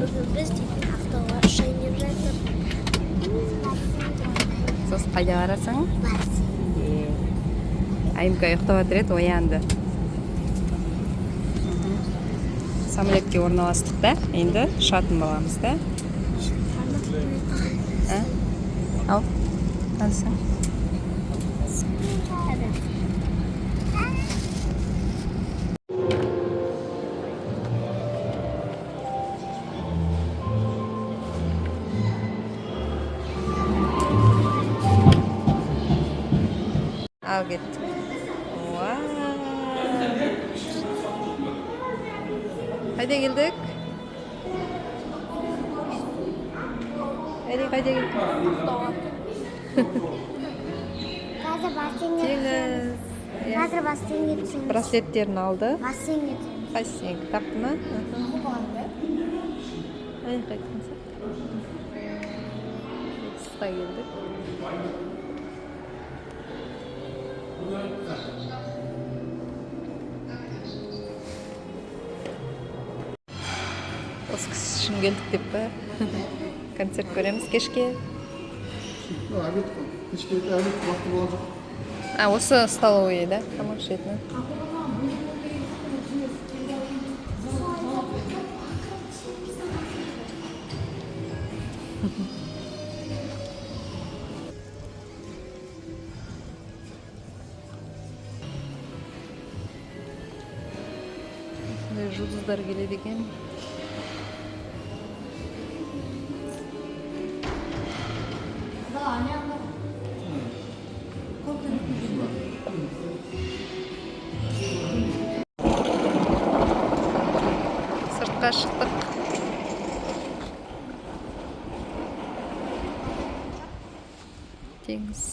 Бүгін біз дейтін ақтауға ұшайын деп жатыр. Сосын қайда барасың? Бассейн. Айымка ұйықтап жатыр еді, оянды. Самолетке орналастық та, енді ұшатын боламыз да. Ал, танысың. Al gittik. Haydi geldik. Haydi geldik. Қазір бассейнге түсеміз. Қазір бассейнге түсеміз. Браслеттерін алды. Бассейнге түсеміз. Бассейн тапты ма? Ай, қайтқанса. Қысқа келдік. Осы кісі үшін келдік деп па? Концерт көреміз кешке. Кешке әлі уақыты болған жоқ. Осы столовый, да? Тамақ ішетін. Жұлдыздар келеді екен. Сыртқа шықтық. Теңіз.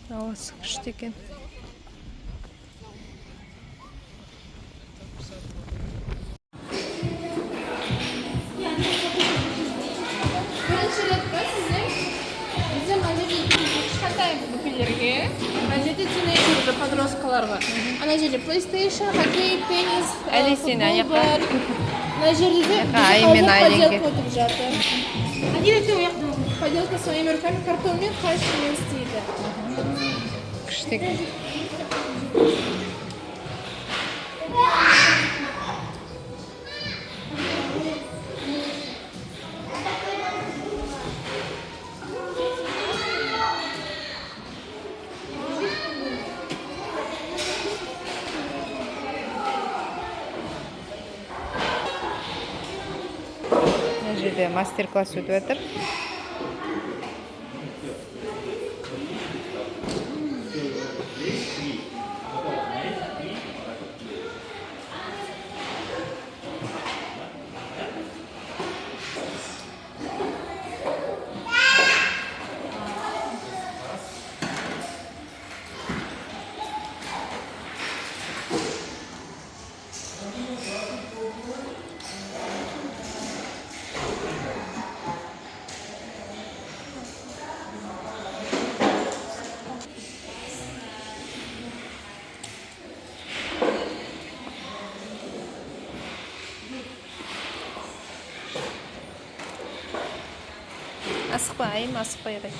Havası kıştı ekan. Подросткаларға. Ана жерде PlayStation, хоккей, теннис, футбол. Ана жерде де поделка отырып жатыр. Әдебиетте ояқта поделка своими руками картонмен қайшымен істейді. Күшті екен. Жерде мастер-класс өтіп жатыр. Асықпа, айым асықпай қай.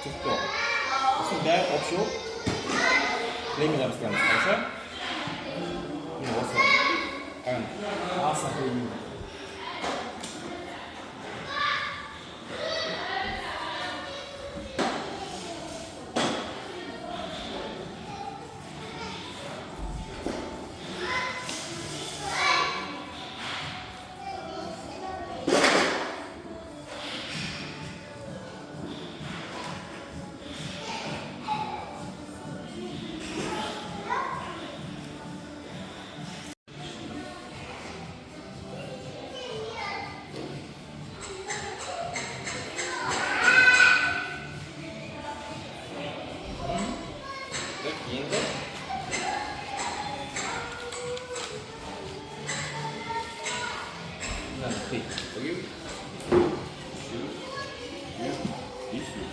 Cukup. Sudah opsi. Lagi dalam sekarang. Bisa? Ini bosnya. Kan. Asal ini. Nanti, oke? Isu.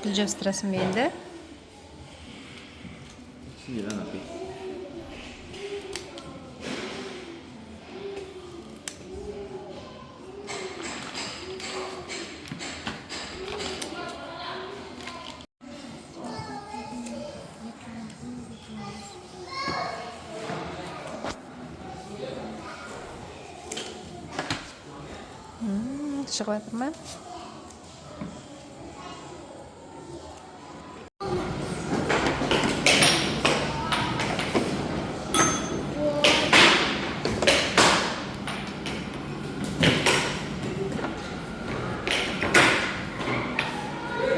Тіл жабыстырасың ба енді? Sini lah nanti. Шығып жатыр ма?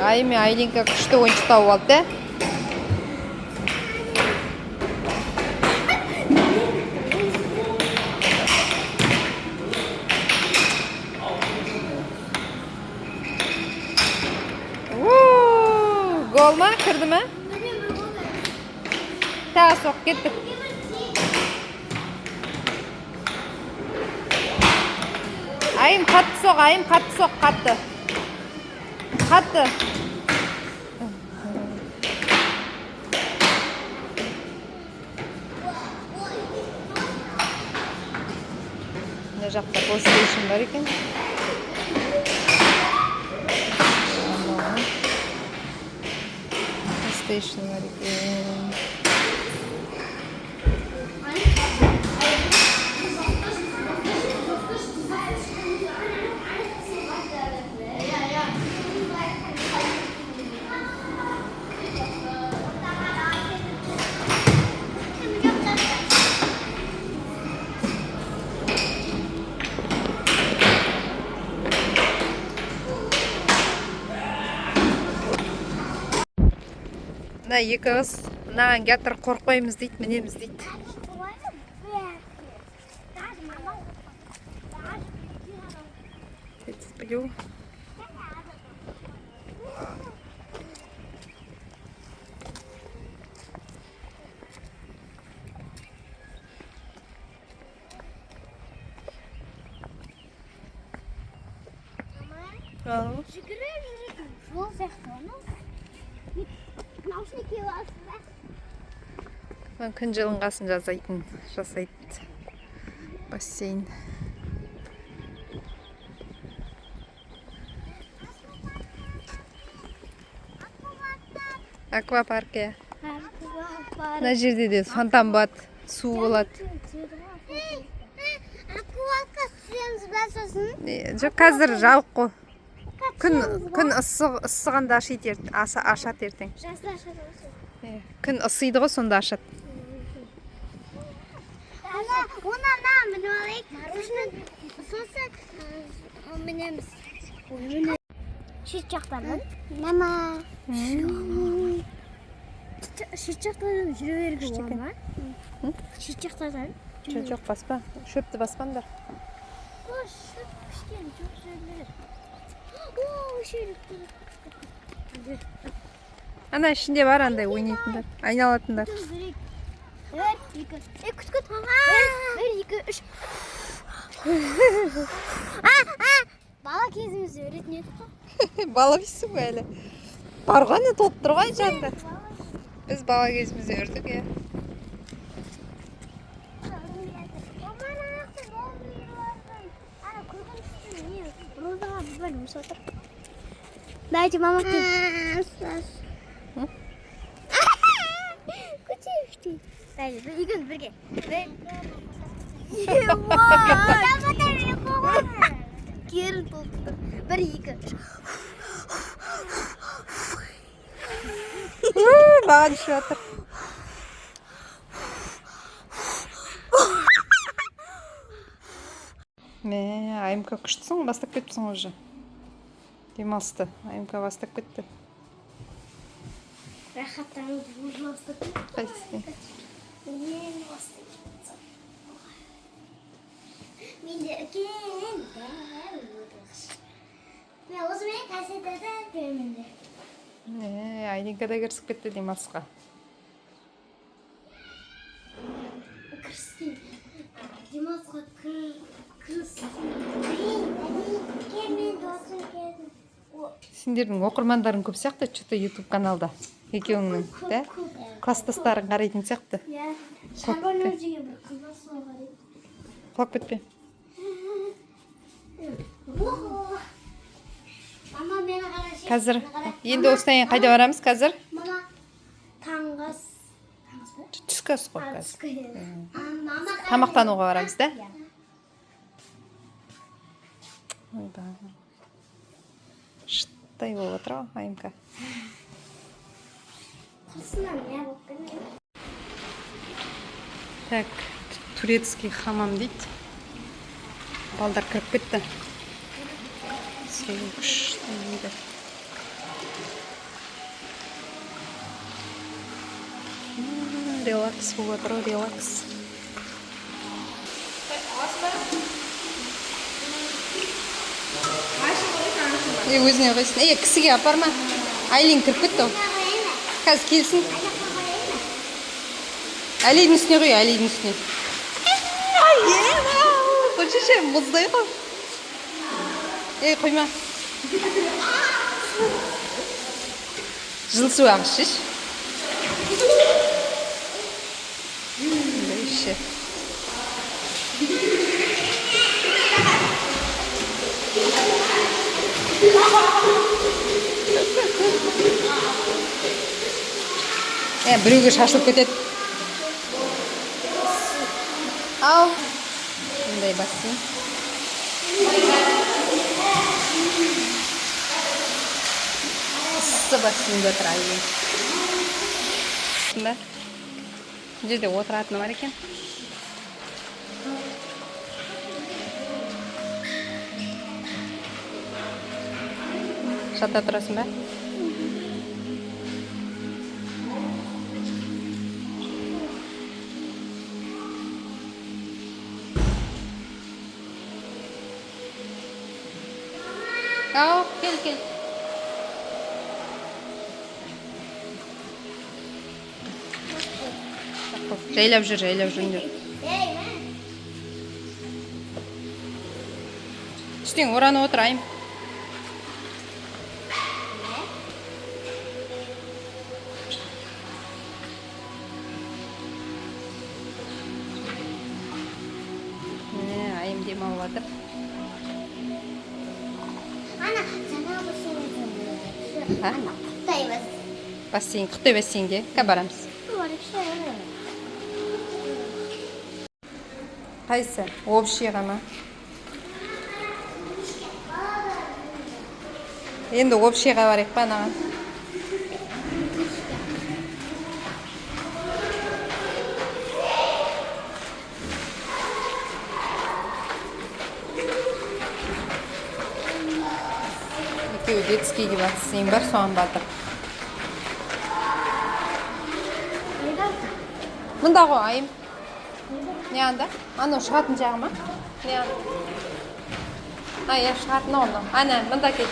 Айым мен Айлинка күшті ойыншық тауып алды. Gol ма? Кірді ма? Тағы соқ кеттік. Айым қатты соқ, айым қатты соқ, қатты. Қатты. Мына жақта PlayStation бар екен. PlayStation бар екен. Мына екі қыз мынаған келтір қорқпаймыз дейді, мінеміз дейді. Сплю. Жол сияқты, наушники аласың ба? Күн жылынғасын жасайды бассейн. Аквапарк. Мына жерде де фонтан болады, су болады. Аквапаркқа түсеміз ба сосын? Жоқ, қазір жабық қой. Күн ысығанда ашады ертең. Жасыл ашады осы. Күн ысыйды ғой, сонда ашады. Ona мініп алайық. Сосын мінеміз. Шет жақтардан. Мама. Шет жақтардан жүре беруге болады ма? Шет жақтардан. Жоқ, баспа. Шөпті баспаңдар. Шөп пішкен, жоқ жерлер. О, шөлік. Ана ішінде бар андай ойнайтындар, айналатындар. Күт. Бір, екі, үш. Бала кезімізде өретін едік қой. Бала бейсің бе әлі? Бар ғой, не толып тұр ғой жанында. Біз бала кезімізде өрдік, е. Дайте, мама, ты. Кучевки. Дай, 이건 бірге. Керін толып тұр. 1, 2. Маған düşіп жатыр. Айымка күштісің, бастап кетіпсің уже. Демалысты. Айымка бастап кетті. Рахаттанып бастап кетті. Қайсысы? Мен бастап кетті. Мен де үлкен дәл отырғыш. Мен осымен кассетада көремін де. Айненька да кірісіп кетті демалысқа. Кіріскен. Демалысқа кіріскен. Мен досым келді. Сендердің оқырмандарың көп сияқты, что-то YouTube каналда. Екеуіңнің, да? Класстастарың қарайтын сияқты. Иә. Шарбанөр деген бір қыз бар, соны қарайды. Құлап кетпе. Мама мені қарашы. Қазір, енді осыдан қайда барамыз қазір? Мама таңғас. Түскі ас қой қазір. Мама Тамақтануға барамыз, да? Шыттай болып отыр ғой, Айымка. құрсынан не болып кетті? Так, турецкий хамам дейді. Балдар кіріп кетті. Суы күшті дейді. Релакс болып отыр, релакс. Өзіне қойсын. Кісіге апарма. Айлин кіріп кетті. Қазір келсін. Әлейдің үстіне қой, әлейдің үстіне. Қойшыше, мұздай қой. Қойма. Жыл су ағышыш. Дайшы. Біреуге шашылып кетеді. Ау. Мұндай бассейн. Ыссы бассейнде отырайын. Бұнда. Бұл жерде отыратыны бар екен. Шатта тұрасың ба? Ау, кел. Жайлап жүріңдер. Үстен оранып отырайын. Айым демалып жатыр. Ана, жаңа бассейн. Құттай бас. Бассейн, Құттай бассейнге барамыз. Қайсы? Общийға ма? Енді общийға барайық па анаған? Екеуі детскийге бассейн бар, соған бардық. Мұнда ғой, Айым. Не анда? Ана шығатын жағы ма? Не анда? Я шығатын оны. Ана, мұнда кет.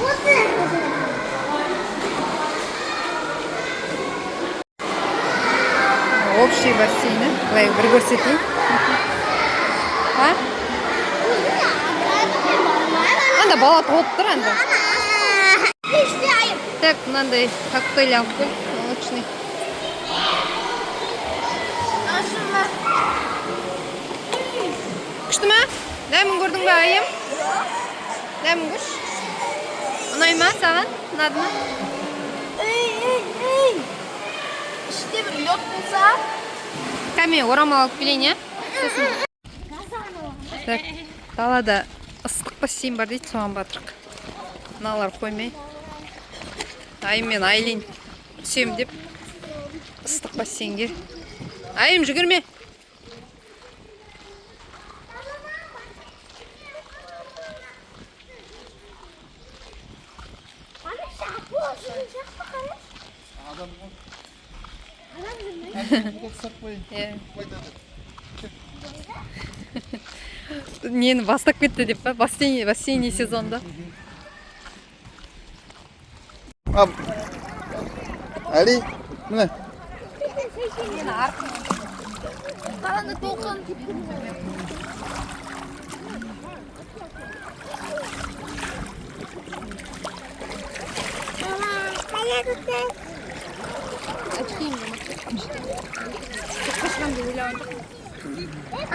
Вот это. общий бассейні. Былай бір көрсетейін. А? Анда бала толып тұр анда. Так, мынандай коктейль алып кел. Молочный. Күшті ма? Дәмін көрдің бе айым? Дәмін көрші. Ұнай ма саған? Ұнады ма? İşte bir lot bulsa. Кәме, орамал алып келейін, е? Так, далада ыстық бассейн бар дейді, соған батырық. Мыналар қоймай. Айым мен Айлин түсем деп ыстық бассейнге. Айым, жүгірме. Нені бастап кетті деп па? Бассейн сезонда. Ali, mana? Karanlık volkan gibi.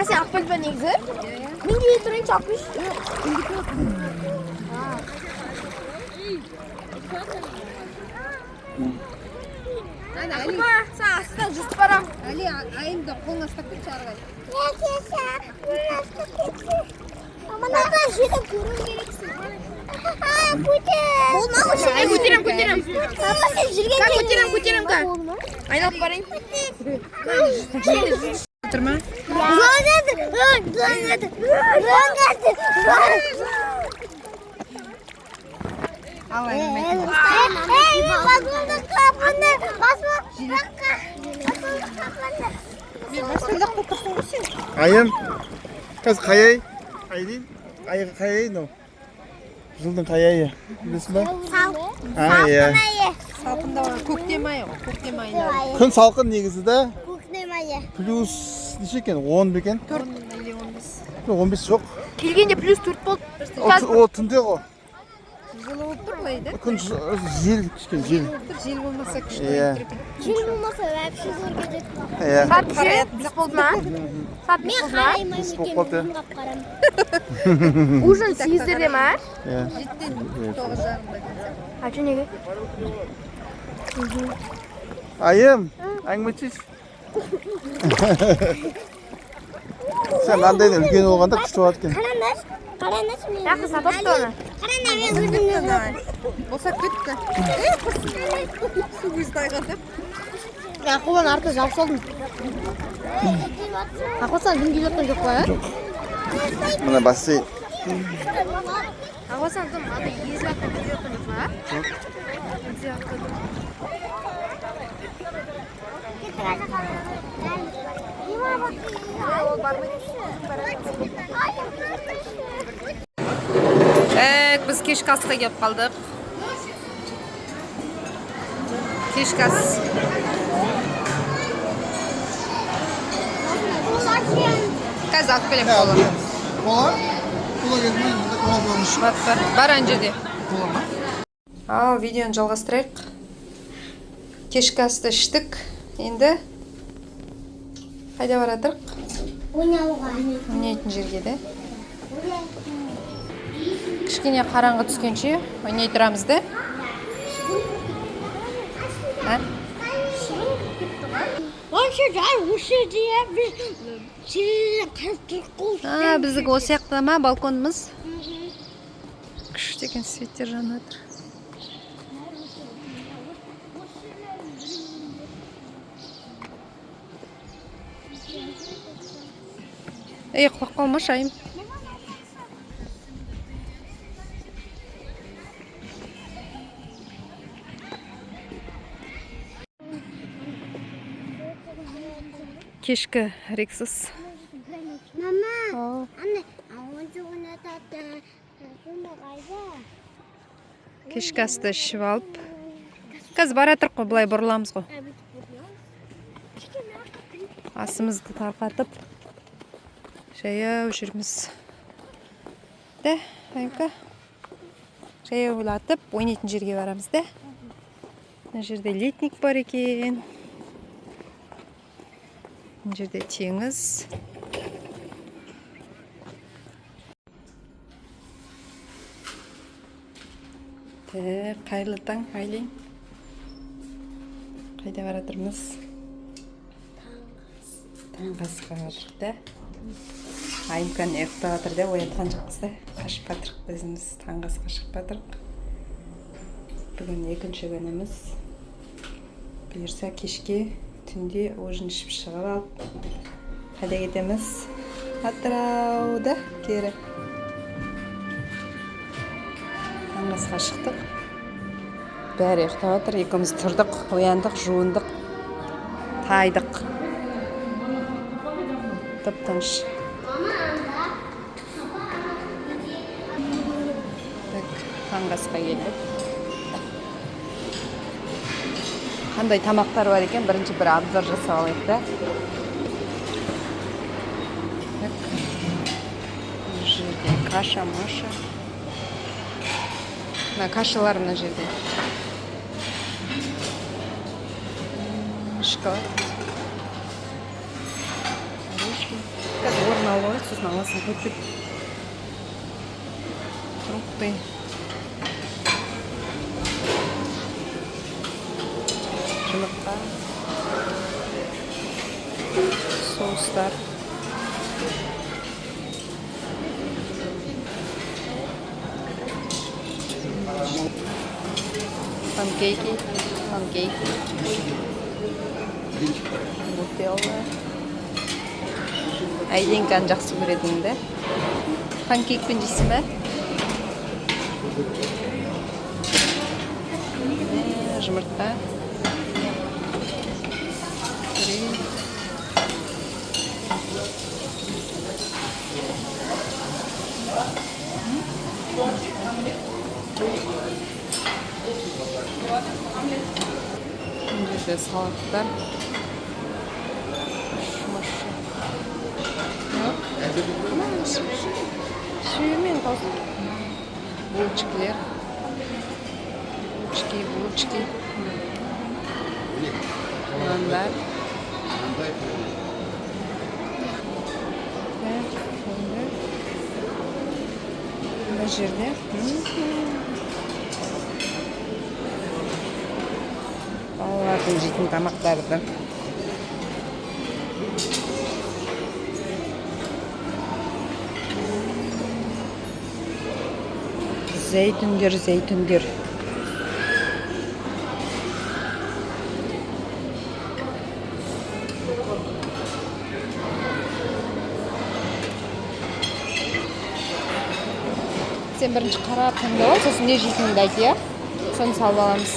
Asli apel ben negzi. Minggu turun çapmış. Apa? Saya asli just param. Али, айымды қолына ұстап кетші арғай. Көтерем. Көтерем. Айналып барайын. Отырма? Ал айым Ayım. Kız kayay. Aylin. Ayı kayay no. Жылдың қаяйы. Білесің ба? А, иә. салқында бар. Көктем айы ғой, көктем айлары. Күн салқын негізі да. Көктем айы. Плюс неше екен? 10 бекен? 4 или 15. 15 жоқ. Келгенде плюс 4 болды. О, түнде ғой. Жылы болып тұр былай да? Күн жел кішкене жел. Жел болмаса күшті Иә. болып тұр екен. Жел болмаса вообще зор кетеді. Иә. Saat плюс болды ма? Saat Мен плюс болды ма? қараймын Біз екен, болып қалды. мен қараймын. Ужин 8'de mi? Иә. 7-ден 9 жарымда. Kaçı ne? Айым, әңгімечейсіз. Сен андайдан үлкен болғанда күшті болады екен. Қараңыз мен. Жақсы сатып оны. Қараңыз мен көрдім. Босап кетті. Су көздайғанда. Ақылдан арты жауып салдым. Ақылсан дін келіп жатқан жоқ қой, ә? Мына бассейн. Ақылсан дым ады езі жатқан келіп жатқан жоқ па? Біз кешкі асқа келіп қалдық. Кешкі ас. Қазір алып келем кола. Кола? Кола келмей, кола болmuş. Бар ана жерде. Кола ма? Ал, видеоны жалғастырайық. Кешкі асты іштік. Енді қайда баратырық? Ойнауға. Ойнайтын жерге де. Кішкене қараңғы түскенше ойнай тұрамыз да. Біздікі осы жақта ма балконымыз? Күшті екен, светтер жанып жатыр. Құлап қалмашы айым. Кешкі Рексус. Мама, anne, онжы ойнатады. Сонда қайда? Кешкі асты ішіп алып. Қазір баратырық қой, былай бұрыламыз ғой. Асымызды тарқатып, жаяу жүрміз. Да, Айка. Жаяулатып, ойнайтын жерге барамыз да. Мына жерде летник бар екен. Мына жерде теңіз. Қайырлы таң, Айлин. Қайда баратырмыз? Таңғы асқа бардық да. Аймкан ұйықтап жатыр да, оятқан жоқпыз да. Қашып жатырық өзіміз, таңғы асқа шығып жатырық. Бүгін екінші күніміз. Бұйырса кешке түнде ужин ішіп шығып алып, қайда кетеміз? Атырауда кері. Таңғы асқа шықтық. Бәрі ұйықтап жатыр, екеуміз тұрдық, ояндық, жуындық, тайдық. Тып-тыныш. Таңғы асқа келдік. Қандай тамақтар бар екен, бірінші бір обзор жасап алайық да. Мына жерде каша, маша. Мына кашалар мына жерде. Шоколад. Орешки. Қазір орын алып алайық, сосын аласын көтіп. Фрукты. Жұмыртқа. Соустар. Панкейки. Нутелла. Айленканы жақсы көретін де. Панкейкпен жейсің бе? Жұмыртқа. Burada salatalar. Yok. Suyuмен kalsın. Булочкалар. Булочки. Нандар. Мына жерде. Балалардың жейтін тамақтарды. Зәйтүндер. Сен бірінші қарап таңдап ал, сосын не жейтініңді айт, иә? Соны салып аламыз.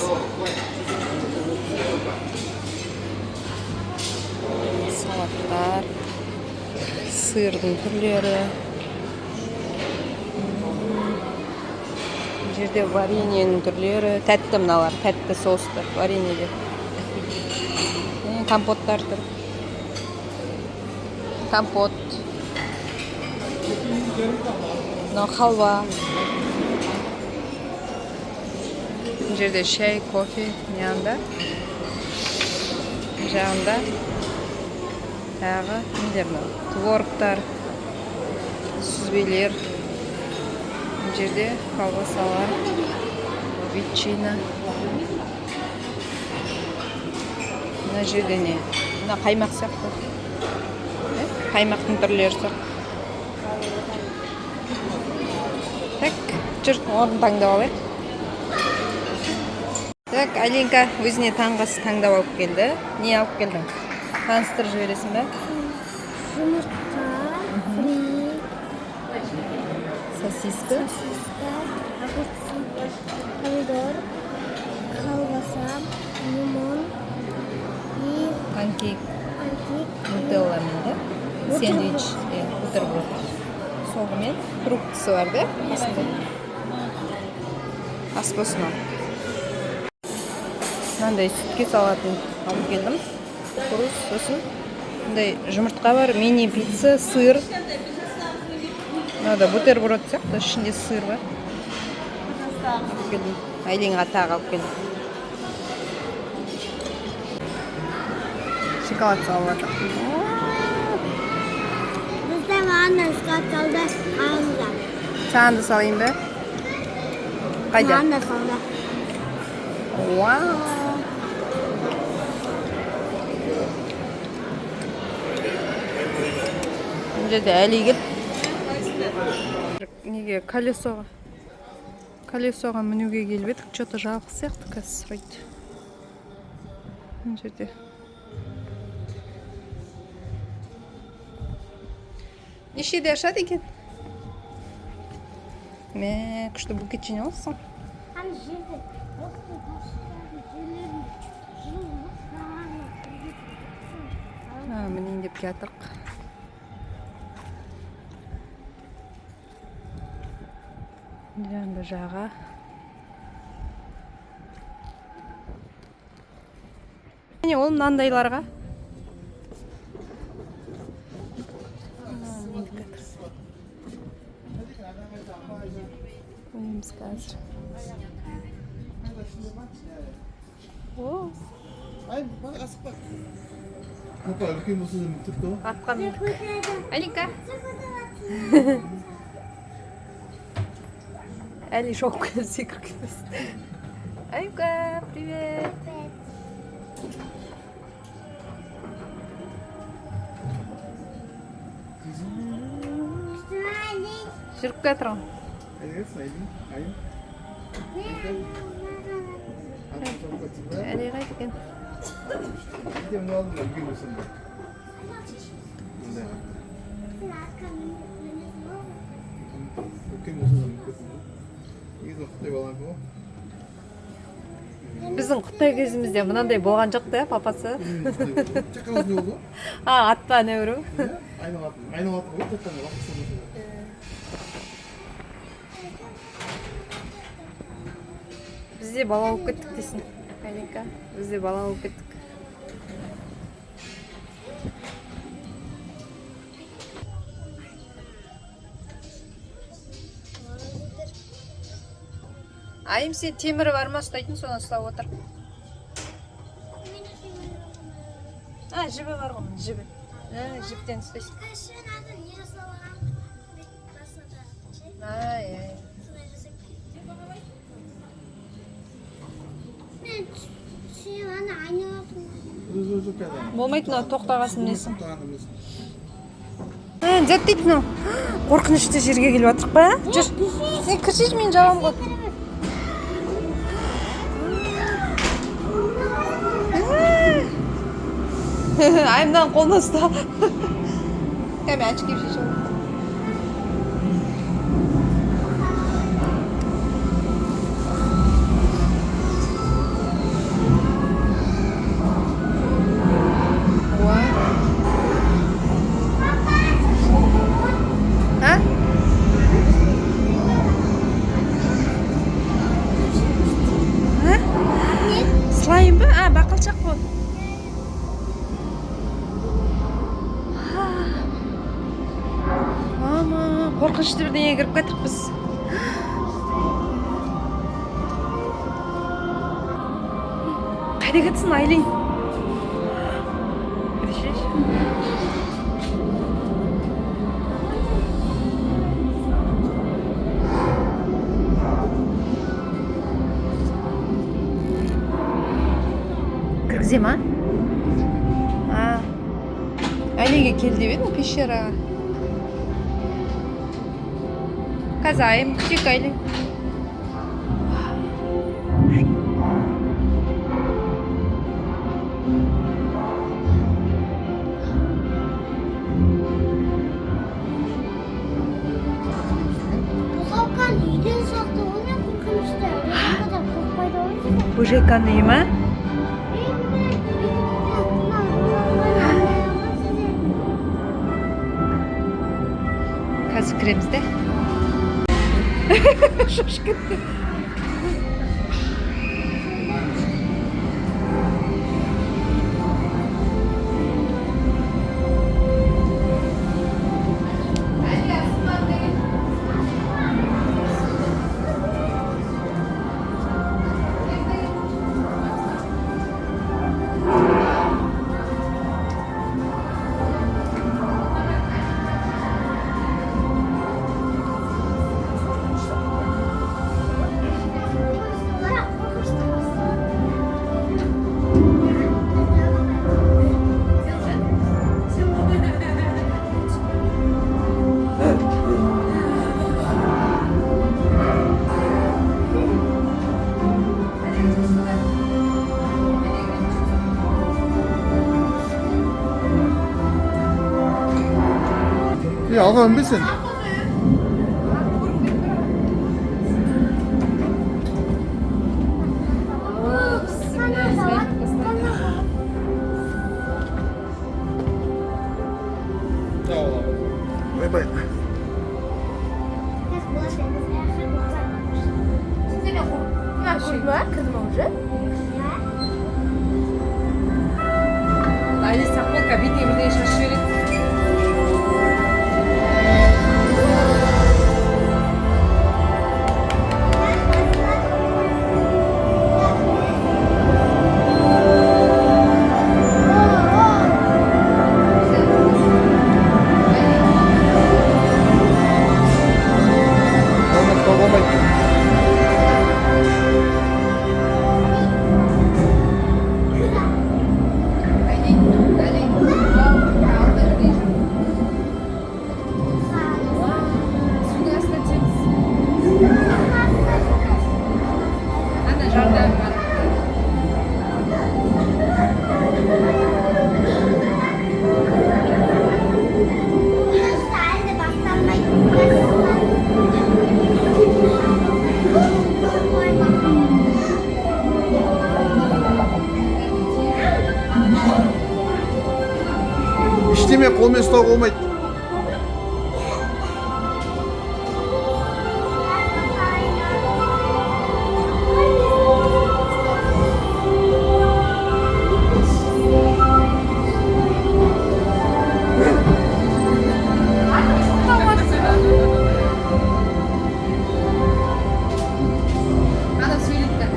Салаттар, сырдың түрлері. Бұл жерде вареньенің түрлері, тәтті мыналар, тәтті соусты, вареньеде. Компоттар тұр. Компот. Мынау халва. Бұл жерде шай, кофе, нянда. Жағында тағы нелер бар? Творогтар, сүзбелер. Бұл жерде колбасалар, ветчина. Мына жерде не? Мына қаймақ сияқты. Қаймақтың түрлері сияқты. Так, жүр, орын таңдап алайық. Так, Аленка өзіне таңғасы таңдап алып келді. Не алып келдің? Таныстырып жібересің бе? Жұмыртқа, фри, Сосиска. огурцы, помидор, колбаса, лимон и Панкейк. панкейк. Да? Сэндвич. Бутерброд. Соғымен фруктысы бар да? Аспосына. Мынандай сүтке салатын алып келдім. Кукуруз, сосын мындай жұмыртқа бар, мини пицца, сыр. Мынада бутерброд сияқты, ішінде сыр бар. Айлинға тағы алып келдім. Шоколад салып жатыр. Bizde mağanda ıskatçalda ağımda. Саған да салайын ба? Қайда? Mağanda salda. Вау! Бұл жерде әлі келіп. Неге колесоға мінуге келіп едік, что-то жалғыз сияқты қазір сұрайды. Бұл жерде. Нешеде ашады екен? Күшті букет жинап алсың. Hani şimdi. Мінейін деп жатырық. Жанды жаға. Міне ол мынандайларға. Ойымыз қазір. Ay bak asık bak. Papa ülke musun tuttu? Атқа міндік. Алика. Али шопка секіріп кетесің. Алика, привет. Жүріп кетірің. Evet sayın. Ayın. Али қайт екен. Gidiyorum ne oldu ülke musun? Ülke musun? İyi de balan bu. Біздің Қытай кезімізде мынандай болған жоқ та, папасы. Çakaraz ne oldu? Атпа нөөрү. Aynı atın. Aynı atın. O tekrar bak. Бізде бала болып кеттік дейсің. Алика, бізде бала болып кеттік. Айым, сен темірі бар ма ұстайтын, соны ұстап отыр. Жібі бар ғой, жібі. Жіптен ұстайсың. Kaşığın adı niye sallanan? Basada şey. Ай. Ben şey bana aynı olsun. Özür dilerim. Болмайды, мына тоқтағасын несің. Tanrımız. Зәттейді мынау. Қорқынышты жерге келіп жатырық па? Жүр. Сен кіршеш, мен жауам ғой. Айымдан қолына ұста. Кәме әнші кеп шеш ол. Слайм ба? Бақылшақ қой. Мама, қорқынышты бірдеңе кіріп кетіп біз. Қайда кетсін, Айлин? Кіргізе ма? Айлинге кел деп едің пещераға. Қазір айым күтейік, Айлин. Bu kalkan iyiden saklı olmuyor korkmuştu. Ne kadar korkmaydı olmuyor. Bu Жеканың үйі ма? Қазір кіреміз де. Шошып кетті. Ja, auch ein bisschen. Bye bye. Али сақпол кабите бірдей шашып жібереді. İşleme қолмен ұстауға болмайды. Ана сөйлейді.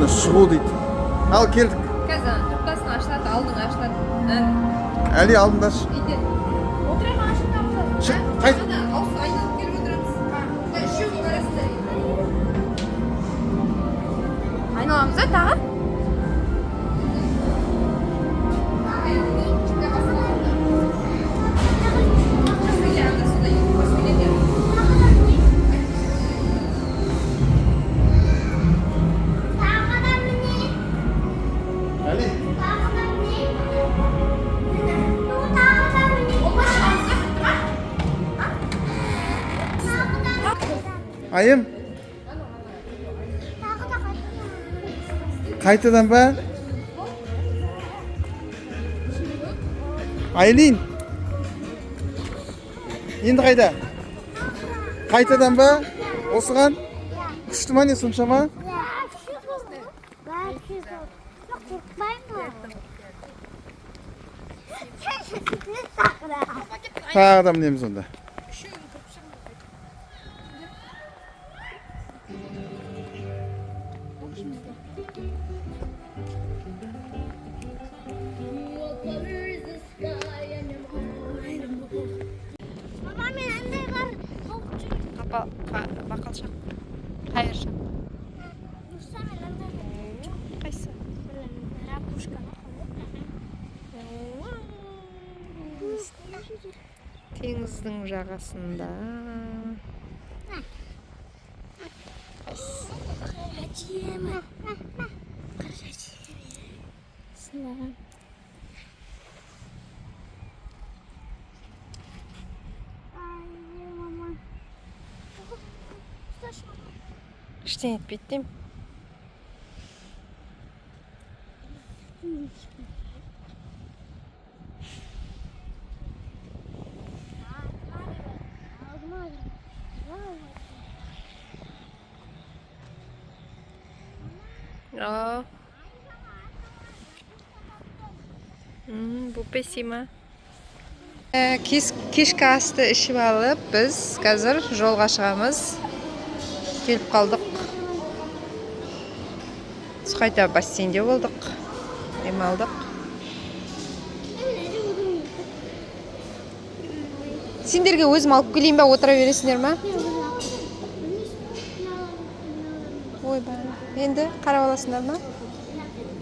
міне шығу дейді. Ал келдік. Қазір тұртасын ашылады, алдың ашылады. Әлі алдындашы. Үйде. Шық, қайт. Ауыз айналып келіп отырамыз. Үшеуге барасыздар. Айналамыз да тағы? Әлі. Айым. Қайтадан ба? Айлин. Енді қайда? Қайтадан ба? Осыған? Күшті ма не соншама? Тағы да мінеміз онда. Бақалшақ. Қайыршақ. Қайсы? Теңіздің жағасында. Ештеңе етпейді деймін. Бұл песима. Кешкі асты ішіп алып, біз қазір жолға шығамыз. Келіп қалдық. Қайта бассейнде болдық. Демалдық. Сендерге өзім алып келейін ба, отыра бересіңдер ма? Ой ба. Енді қарап аласыңдар ма?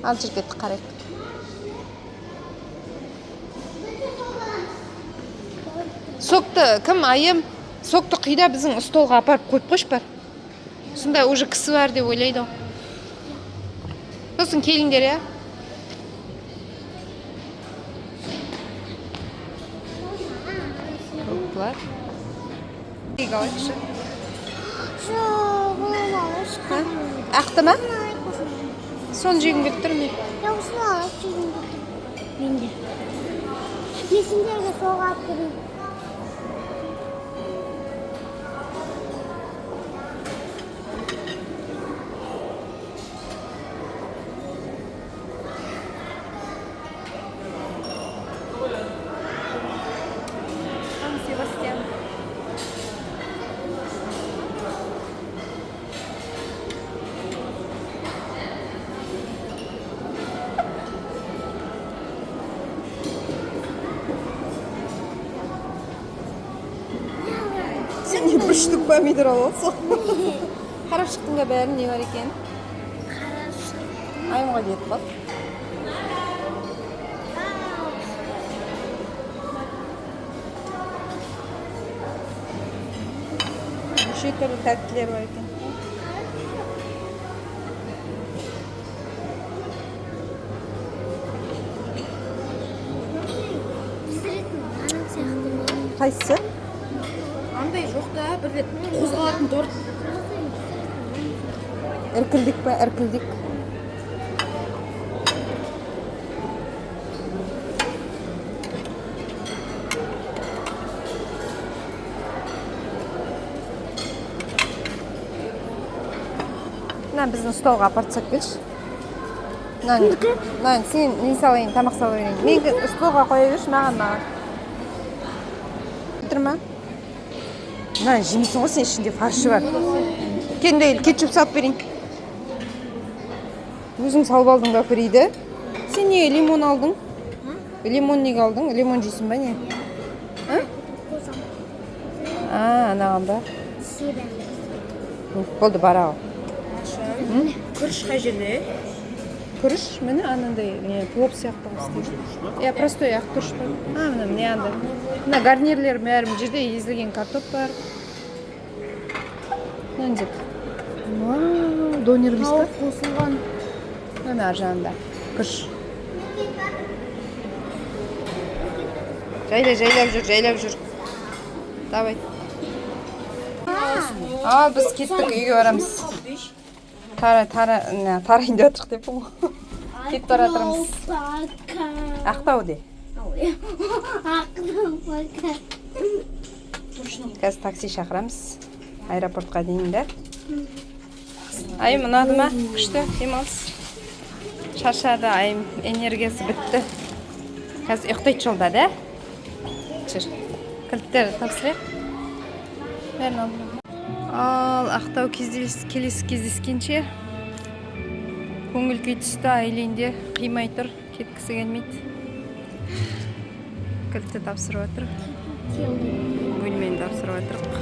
Ал жүр кетті, қарайық. Сокты кім, айым? Сокты қида біздің столға апарып қойып қойшы бар. Сонда уже кісі бар деп ойлайды. Сосын келіңдер, я? Бұлар. Егі алайықшы. Ақты ма? Соны жегім келіп тұр ме? Осыны алып жегім келіп тұр. Менде. Месіндерге соға алып тұрым. Сен не бір штук помидор аласың? Қарап шықтың ба бәрін не бар екен? Айымға кетіп бақ. Неше түрлі тәттілер бар екен. Қайсы? Андай жоқ та, бір рет қозғалатын торт. Іркілдік па, іркілдік. Мына біздің столға апартсақ келші. Мына сен не салайын, тамақ сала берейін. Мен столға қоя берші, маған. Тұрма? Мына жемейсің ғой, сен ішінде фаршы бар. Кетчуп салып берейін. Өзің салып алдың ба Фрида? Сен неге лимон алдың? Лимон неге алдың? Лимон жейсің ба не? Анаған ба? Болды, бара ал. Күріш қай жерде? Күріш, міне анандай не плов сияқты істейді. Я простой ақ күріш бар. Міне анда. Мына гарнирлер бәрі жерде езілген картоп бар. Нәндеп. Вау, донер емес па? Қосылған. Міне ар жағында. Күріш. Жайлап жүр. Давай. Ал, біз кеттік, үйге барамыз. Тарайын деп отырық деп бұл. Кетіп бара жатырмыз. Ақтау де. Қазір такси шақырамыз. Аэропортқа дейін де. Айым ұнады ма? Күшті, демалыс. Шаршады, айым энергиясы бітті. Қазір ұйықтайды жолда, да? Жүр. Кілттер тапсырайық. Бәрін алдым. Ал, Ақтау келесі кездескенше. Көңіл күй түсті, Айлинде қимай тұр, кеткісі келмейді. Кілтті тапсырып отыр. Бөлмені тапсырып отырық.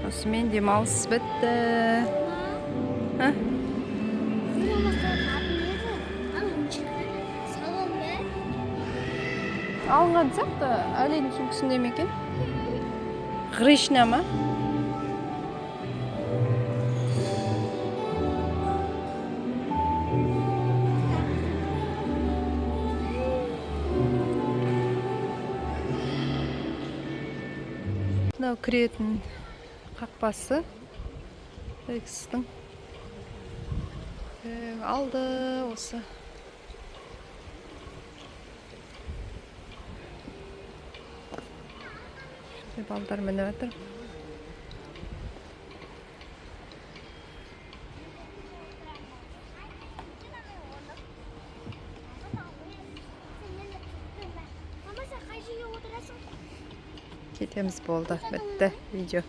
Осымен демалыс бітті. Алынған сияқты, Айлиннің сүмкісінде ме екен? Гришна ма? Мынау кіретін қақпасы. Экстің. Алды осы. Балдар мініп отыр. Кетеміз, болды, бітті видео.